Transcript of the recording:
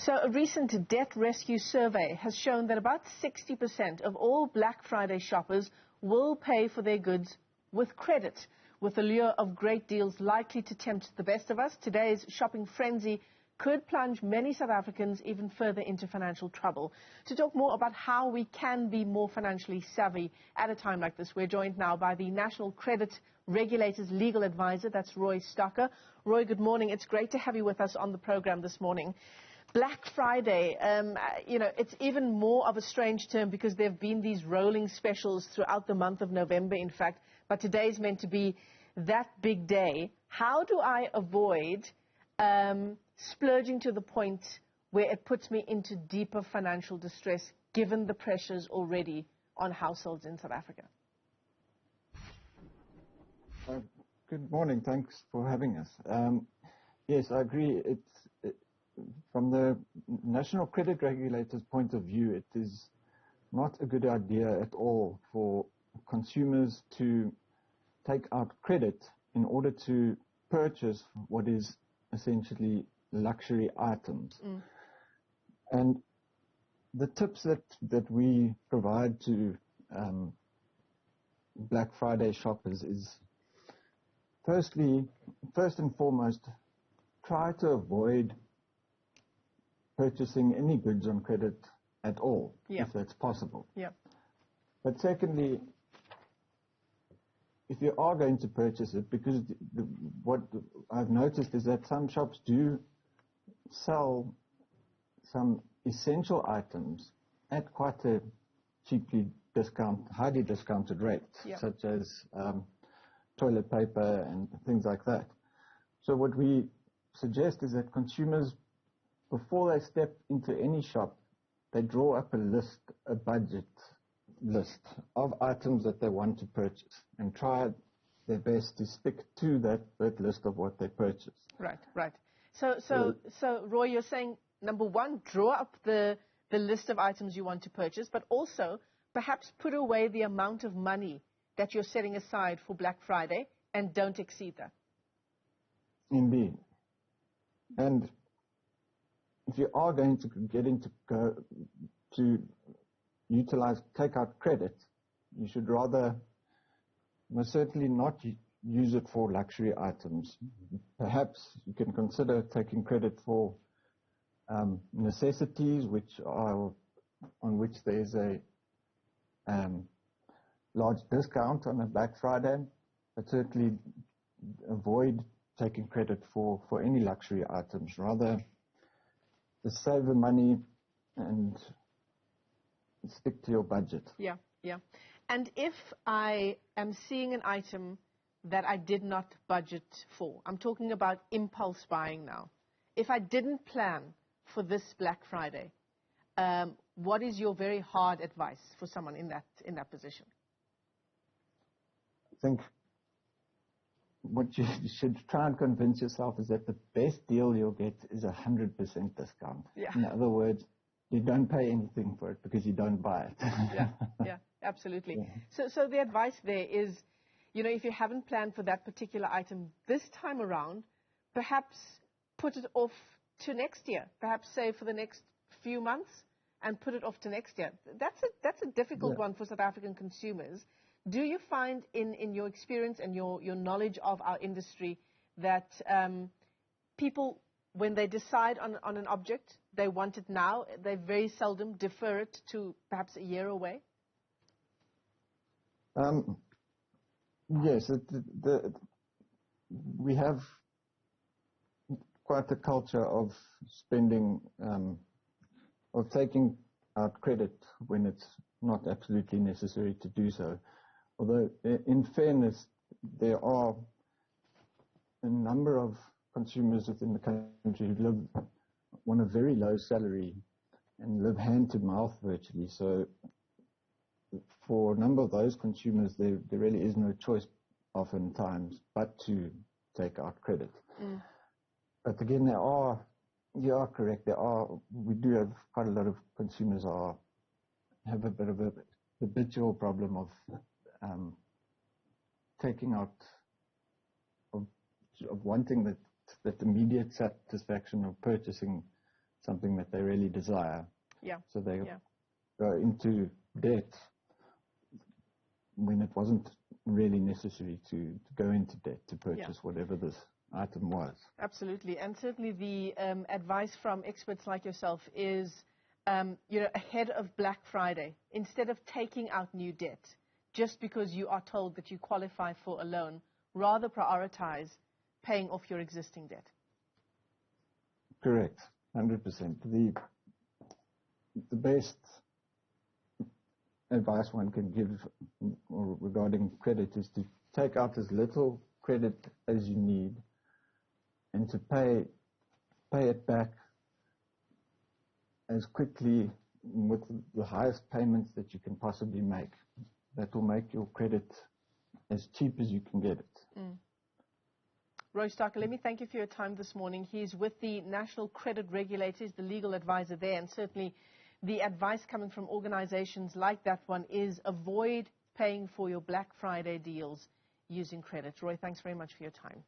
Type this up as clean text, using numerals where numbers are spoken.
So a recent debt rescue survey has shown that about 60% of all Black Friday shoppers will pay for their goods with credit, with the lure of great deals likely to tempt the best of us. Today's shopping frenzy could plunge many South Africans even further into financial trouble. To talk more about how we can be more financially savvy at a time like this, we're joined now by the National Credit Regulator's legal advisor, that's Roy Stocker. Roy, good morning. It's great to have you with us on the program this morning. Black Friday, it's even more of a strange term because there have been these rolling specials throughout the month of November, in fact, but today's meant to be that big day. How do I avoid splurging to the point where it puts me into deeper financial distress, given the pressures already on households in South Africa? Good morning. Thanks for having us. Yes, I agree. From the National Credit Regulator's point of view, it is not a good idea at all for consumers to take out credit in order to purchase what is essentially luxury items. And the tips that we provide to Black Friday shoppers is, first and foremost, try to avoid purchasing any goods on credit at all, if that's possible. But secondly, if you are going to purchase it, because what I've noticed is that some shops do sell some essential items at quite a highly discounted rate, such as toilet paper and things like that. So what we suggest is that consumers, before they step into any shop, they draw up a budget list of items that they want to purchase and try their best to stick to that list of what they purchase. Right. So Roy, you're saying, number one, draw up the list of items you want to purchase, but also perhaps put away the amount of money that you're setting aside for Black Friday and don't exceed that. Indeed. And if you are going to take out credit, you should rather, most certainly not use it for luxury items. Perhaps you can consider taking credit for necessities, on which there is a large discount on a Black Friday, but certainly avoid taking credit for any luxury items. Rather, just save the money and stick to your budget. Yeah. And if I am seeing an item that I did not budget for, I'm talking about impulse buying now. If I didn't plan for this Black Friday, what is your very hard advice for someone in that position? I think what you should try and convince yourself is that the best deal you'll get is 100% discount. In other words, you don't pay anything for it because you don't buy it. Yeah, absolutely. So the advice there is, if you haven't planned for that particular item this time around, perhaps put it off to next year. Perhaps save for the next few months and put it off to next year. That's a difficult one for South African consumers. Do you find in your experience and your knowledge of our industry that people, when they decide on an object, they want it now, they very seldom defer it to perhaps a year away? Yes, we have quite a culture of spending, of taking out credit when it's not absolutely necessary to do so. Although, in fairness, there are a number of consumers within the country who live on a very low salary and live hand to mouth virtually. So for a number of those consumers, there really is no choice oftentimes but to take out credit. But again, you are correct, we do have quite a lot of consumers have a bit of a habitual problem of taking out, of wanting that immediate satisfaction of purchasing something that they really desire. Yeah. So they Yeah. go into debt when it wasn't really necessary to go into debt to purchase whatever this item was. Absolutely. And certainly the advice from experts like yourself is, ahead of Black Friday, instead of taking out new debt just because you are told that you qualify for a loan, rather prioritize paying off your existing debt. Correct, 100%. The best advice one can give regarding credit is to take out as little credit as you need and to pay it back as quickly with the highest payments that you can possibly make. That will make your credit as cheap as you can get it. Roy Starker, let me thank you for your time this morning. He's with the National Credit Regulator, he's the legal advisor there, and certainly the advice coming from organizations like that one is avoid paying for your Black Friday deals using credit. Roy, thanks very much for your time.